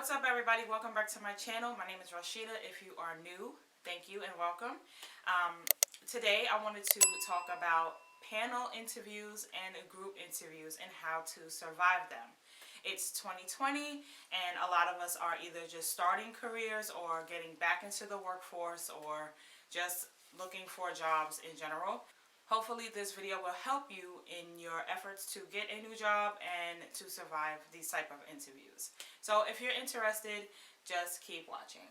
What's up, everybody? Welcome back to my channel. My name is Rashida. If you are new, thank you and welcome. Today I wanted to talk about panel interviews and group interviews and how to survive them. It's 2020 and a lot of us are either just starting careers or getting back into the workforce or just looking for jobs in general. Hopefully this video will help you in your efforts to get a new job and to survive these type of interviews. So if you're interested, just keep watching.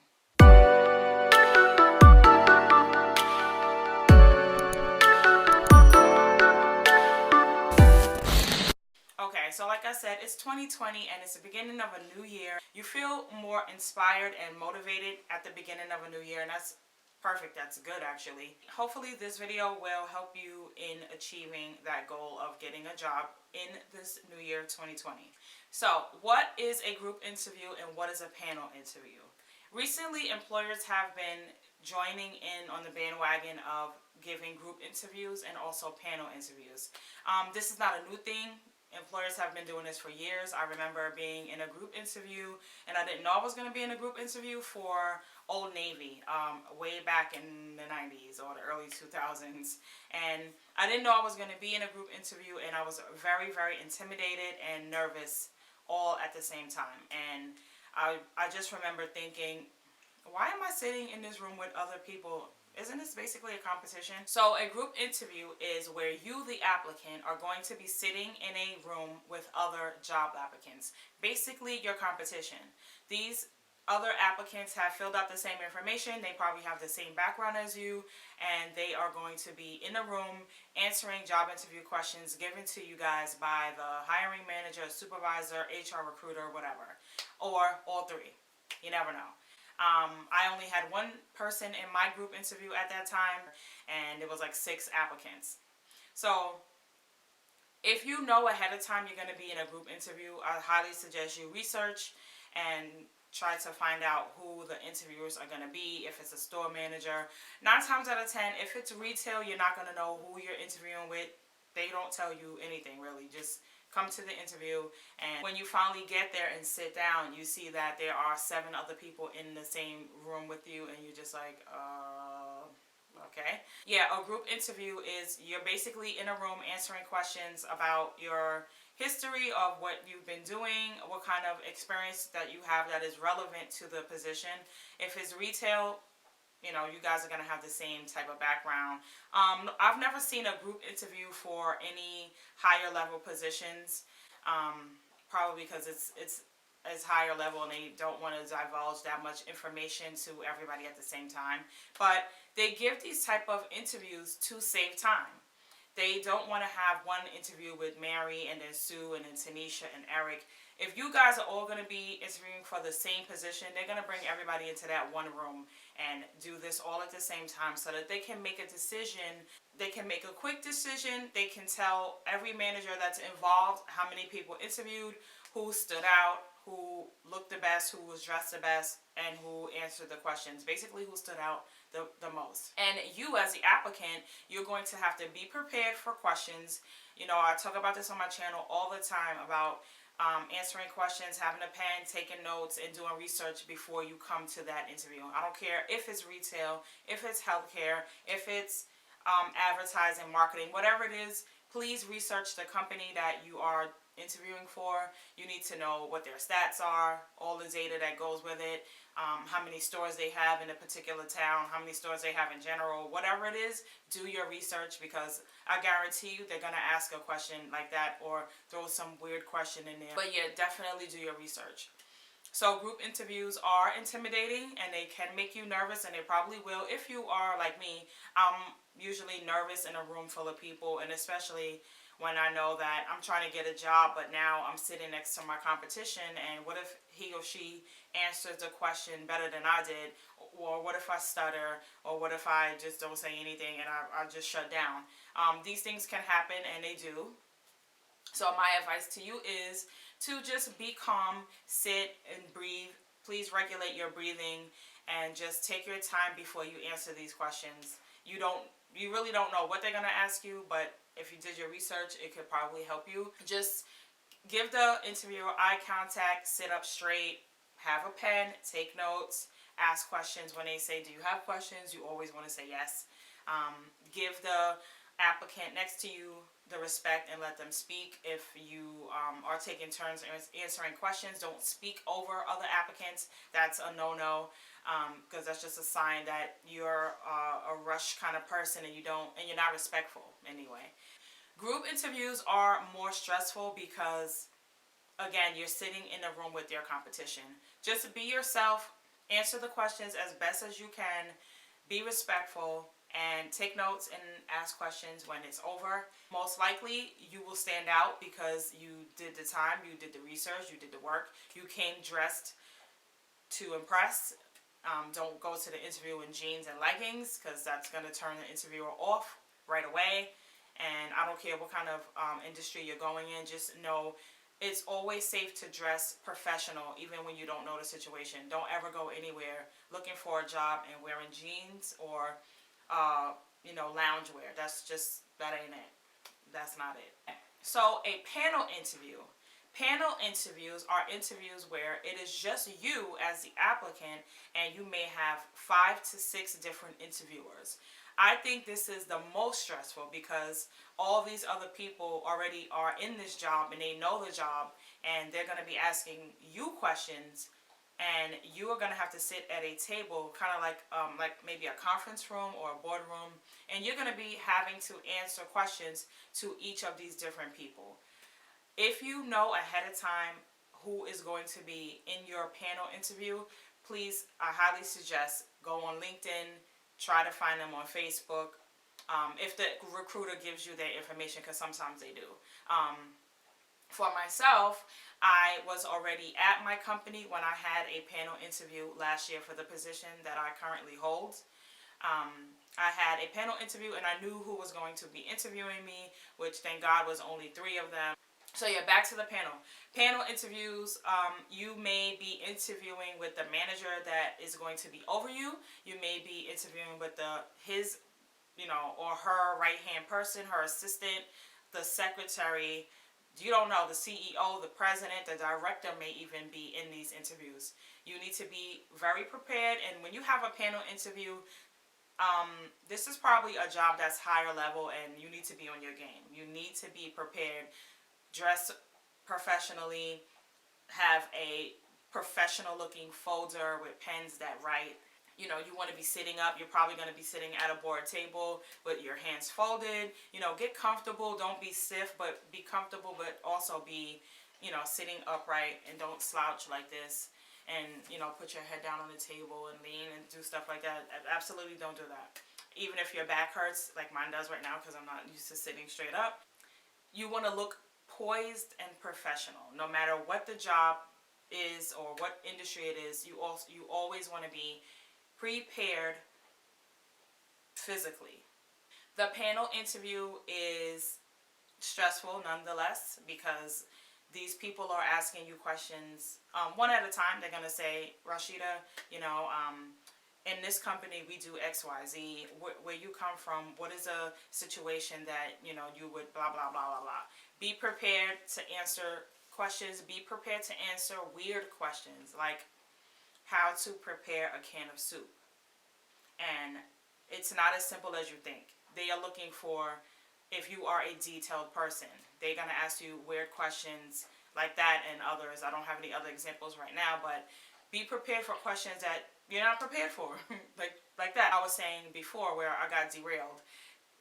Okay, so like I said, it's 2020 and it's the beginning of a new year. You feel more inspired and motivated at the beginning of a new year, and that's perfect. That's good, actually. Hopefully this video will help you in achieving that goal of getting a job in this new year 2020. So what is a group interview and what is a panel interview? Recently, employers have been joining in on the bandwagon of giving group interviews and also panel interviews. This is not a new thing. Employers have been doing this for years. I remember being in a group interview, and I didn't know I was going to be in a group interview for Old Navy way back in the 90s or the early 2000s. And I didn't know I was going to be in a group interview, and I was very, very intimidated and nervous all at the same time. And I just remember thinking, why am I sitting in this room with other people? Isn't this basically a competition? So a group interview is where you, the applicant, are going to be sitting in a room with other job applicants. Basically your competition. These other applicants have filled out the same information. They probably have the same background as you, and they are going to be in a room answering job interview questions given to you guys by the hiring manager, supervisor, HR recruiter, whatever. Or all three. You never know. I only had one person in my group interview at that time, and it was like 6 applicants. So if you know ahead of time you're going to be in a group interview, I highly suggest you research and try to find out who the interviewers are going to be. If it's a store manager, 9 times out of 10, if it's retail, you're not going to know who you're interviewing with. They don't tell you anything, really. Just come to the interview, and when you finally get there and sit down, you see that there are 7 other people in the same room with you, and you're just like, okay. Yeah, a group interview is you're basically in a room answering questions about your history of what you've been doing, what kind of experience that you have that is relevant to the position. If it's retail, you know, you guys are going to have the same type of background. I've never seen a group interview for any higher level positions, probably because it's higher level and they don't want to divulge that much information to everybody at the same time. But they give these type of interviews to save time. They don't want to have one interview with Mary and then Sue and then Tanisha and Eric. If you guys are all going to be interviewing for the same position, they're going to bring everybody into that one room and do this all at the same time so that they can make a decision. They can make a quick decision. They can tell every manager that's involved how many people interviewed, who stood out, who looked the best, who was dressed the best, and who answered the questions. Basically, who stood out the most. And you, as the applicant, you're going to have to be prepared for questions. You know, I talk about this on my channel all the time about answering questions, having a pen, taking notes, and doing research before you come to that interview. I don't care if it's retail, if it's healthcare, if it's advertising, marketing, whatever it is. Please research the company that you are interviewing for. You need to know what their stats are, all the data that goes with it, how many stores they have in a particular town, how many stores they have in general, whatever it is. Do your research, because I guarantee you they're going to ask a question like that or throw some weird question in there. But yeah, definitely do your research. So group interviews are intimidating and they can make you nervous, and they probably will. If you are like me, I'm usually nervous in a room full of people, and especially when I know that I'm trying to get a job, but now I'm sitting next to my competition, and what if he or she answers the question better than I did, or what if I stutter, or what if I just don't say anything and I just shut down. These things can happen, and they do. So my advice to you is to just be calm, sit and breathe. Please regulate your breathing and just take your time before you answer these questions. You really don't know what they're going to ask you, but if you did your research, it could probably help you. Just give the interviewer eye contact, sit up straight, have a pen, take notes, ask questions. When they say, do you have questions? You always want to say yes. Give the applicant next to you the respect and let them speak. If you are taking turns answering questions, don't speak over other applicants. That's a no-no, because that's just a sign that you're a rush kind of person and you're not respectful anyway. Group interviews are more stressful because, again, you're sitting in a room with your competition. Just be yourself, answer the questions as best as you can, be respectful, and take notes and ask questions when it's over. Most likely, you will stand out because you did the time, you did the research, you did the work, you came dressed to impress. Don't go to the interview in jeans and leggings, because that's going to turn the interviewer off right away. And I don't care what kind of industry you're going in, just know it's always safe to dress professional even when you don't know the situation. Don't ever go anywhere looking for a job and wearing jeans or loungewear. That ain't it. That's not it. So a panel interview. Panel interviews are interviews where it is just you as the applicant and you may have 5 to 6 different interviewers. I think this is the most stressful because all these other people already are in this job and they know the job, and they're going to be asking you questions, and you are going to have to sit at a table kind of like maybe a conference room or a boardroom, and you're going to be having to answer questions to each of these different people. If you know ahead of time who is going to be in your panel interview, please, I highly suggest go on LinkedIn. Try to find them on Facebook, if the recruiter gives you their information, because sometimes they do. For myself, I was already at my company when I had a panel interview last year for the position that I currently hold. I had a panel interview and I knew who was going to be interviewing me, which thank God was only 3 of them. So yeah, back to the panel. Panel interviews, you may be interviewing with the manager that is going to be over you. You may be interviewing with his or her right-hand person, her assistant, the secretary. You don't know, the CEO, the president, the director may even be in these interviews. You need to be very prepared, and when you have a panel interview, this is probably a job that's higher level and you need to be on your game. You need to be prepared. Dress professionally, have a professional looking folder with pens that write. You want to be sitting up. You're probably going to be sitting at a board table with your hands folded. Get comfortable. Don't be stiff, but be comfortable, but also be, sitting upright, and don't slouch like this and, put your head down on the table and lean and do stuff like that. Absolutely don't do that. Even if your back hurts, like mine does right now because I'm not used to sitting straight up. You want to look poised and professional. No matter what the job is or what industry it is, you always want to be prepared physically. The panel interview is stressful nonetheless because these people are asking you questions one at a time. They're going to say, Rashida, in this company we do X, Y, Z. Where you come from, what is a situation that you would blah blah blah blah blah. Be prepared to answer questions. Be prepared to answer weird questions like how to prepare a can of soup. And it's not as simple as you think. They are looking for, if you are a detailed person, they're going to ask you weird questions like that and others. I don't have any other examples right now, but be prepared for questions that you're not prepared for. like that I was saying before where I got derailed.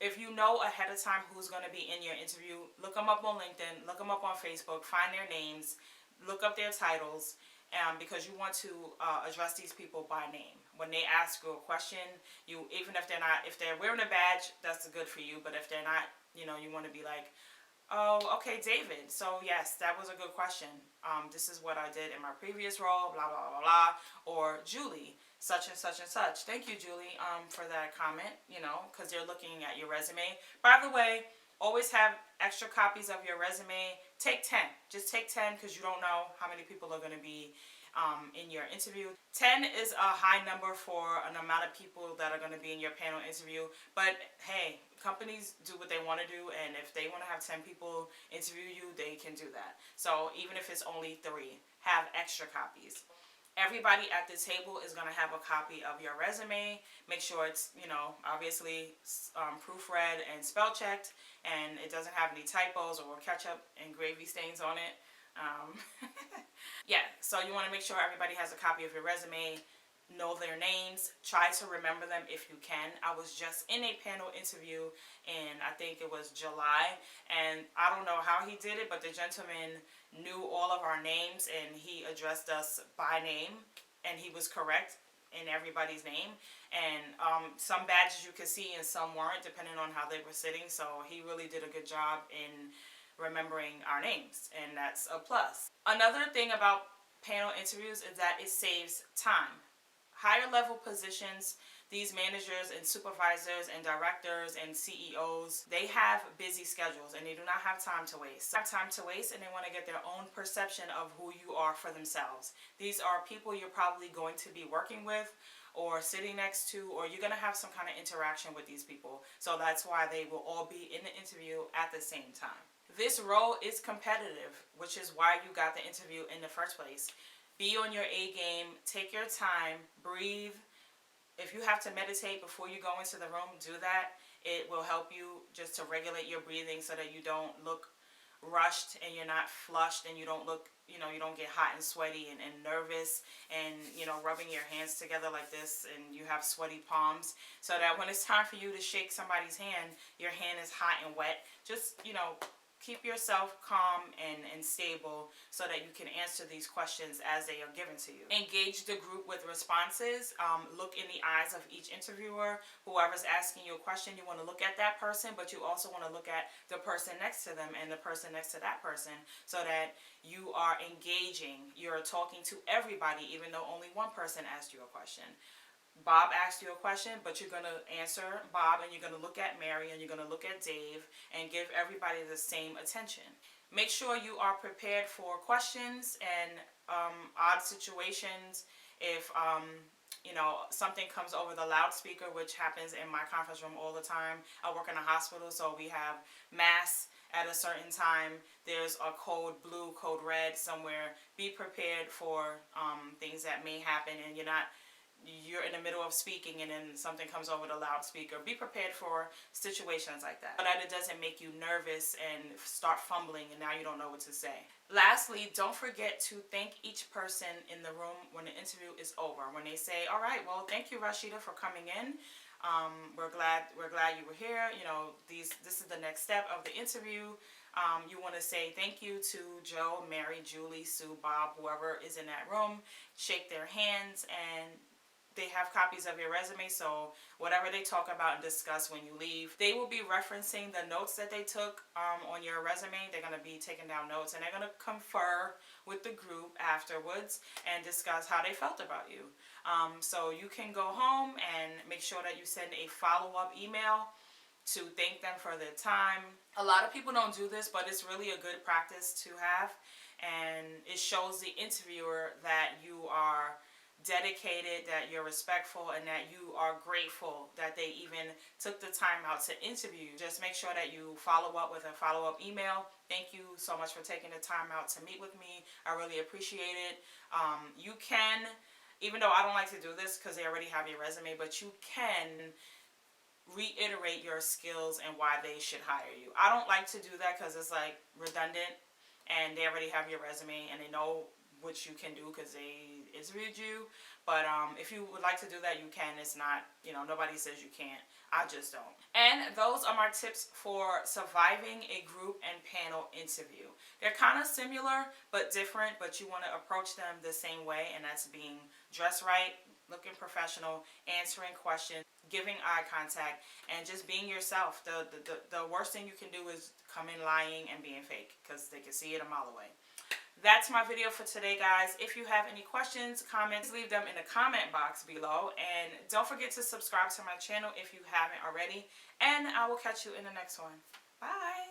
If you know ahead of time who's going to be in your interview, look them up on LinkedIn, look them up on Facebook, find their names, look up their titles, because you want to address these people by name. When they ask you a question, even if they're wearing a badge, that's good for you. But if they're not, you want to be like, oh, okay, David. So yes, that was a good question. This is what I did in my previous role, blah, blah, blah, blah. Or Julie, such and such and such. Thank you, Julie, for that comment, because they're looking at your resume. By the way, always have extra copies of your resume. Take 10. Just take 10 because you don't know how many people are going to be in your interview. 10 is a high number for an amount of people that are going to be in your panel interview. But hey, companies do what they want to do, and if they want to have 10 people interview you, they can do that. So even if it's only 3, have extra copies. Everybody at the table is going to have a copy of your resume. Make sure it's, obviously proofread and spell checked, and it doesn't have any typos or ketchup and gravy stains on it. Yeah, so you want to make sure everybody has a copy of your resume. Know their names. Try to remember them if you can. I was just in a panel interview in, I think it was July, and I don't know how he did it, but the gentleman knew all of our names and he addressed us by name, and he was correct in everybody's name. And some badges you could see and some weren't, depending on how they were sitting. So he really did a good job in remembering our names, and that's a plus. Another thing about panel interviews is that it saves time. Higher level positions, these managers and supervisors and directors and CEOs, they have busy schedules and they do not have time to waste. They have time to waste, and they want to get their own perception of who you are for themselves. These are people you're probably going to be working with or sitting next to, or you're going to have some kind of interaction with these people. So that's why they will all be in the interview at the same time. This role is competitive, which is why you got the interview in the first place. Be on your A game, take your time, breathe. If you have to meditate before you go into the room, do that. It will help you just to regulate your breathing so that you don't look rushed and you're not flushed, and you don't look, you don't get hot and sweaty and nervous and, rubbing your hands together like this and you have sweaty palms, so that when it's time for you to shake somebody's hand, your hand is hot and wet. Just, keep yourself calm and stable so that you can answer these questions as they are given to you. Engage the group with responses. Look in the eyes of each interviewer. Whoever's asking you a question, you want to look at that person, but you also want to look at the person next to them and the person next to that person, so that you are engaging. You're talking to everybody, even though only one person asked you a question. Bob asked you a question, but you're going to answer Bob, and you're going to look at Mary, and you're going to look at Dave, and give everybody the same attention. Make sure you are prepared for questions and odd situations. If something comes over the loudspeaker, which happens in my conference room all the time. I work in a hospital, so we have mass at a certain time. There's a code blue, code red somewhere. Be prepared for things that may happen, and you're in the middle of speaking and then something comes over the loudspeaker. Be prepared for situations like that, so that it doesn't make you nervous and start fumbling and now you don't know what to say. Lastly, don't forget to thank each person in the room when the interview is over. When they say, all right, well, thank you, Rashida, for coming in. We're glad you were here. This is the next step of the interview. You want to say thank you to Joe, Mary, Julie, Sue, Bob, whoever is in that room. Shake their hands, and they have copies of your resume, so whatever they talk about and discuss when you leave, they will be referencing the notes that they took on your resume. They're going to be taking down notes, and they're going to confer with the group afterwards and discuss how they felt about you. So you can go home and make sure that you send a follow-up email to thank them for their time. A lot of people don't do this, but it's really a good practice to have, and it shows the interviewer that you are dedicated, that you're respectful, and that you are grateful that they even took the time out to interview you. Just make sure that you follow up with a follow-up email. Thank you so much for taking the time out to meet with me. I really appreciate it. You can, even though I don't like to do this because they already have your resume, but you can reiterate your skills and why they should hire you. I don't like to do that because it's like redundant, and they already have your resume and they know what you can do because they interviewed you. But if you would like to do that, you can. It's not, nobody says you can't. I just don't. And those are my tips for surviving a group and panel interview. They're kind of similar but different, but you want to approach them the same way, and that's being dressed right, looking professional, answering questions, giving eye contact, and just being yourself. The worst thing you can do is come in lying and being fake, because they can see it a mile away. That's my video for today, guys. If you have any questions, comments, leave them in the comment box below. And don't forget to subscribe to my channel if you haven't already. And I will catch you in the next one. Bye.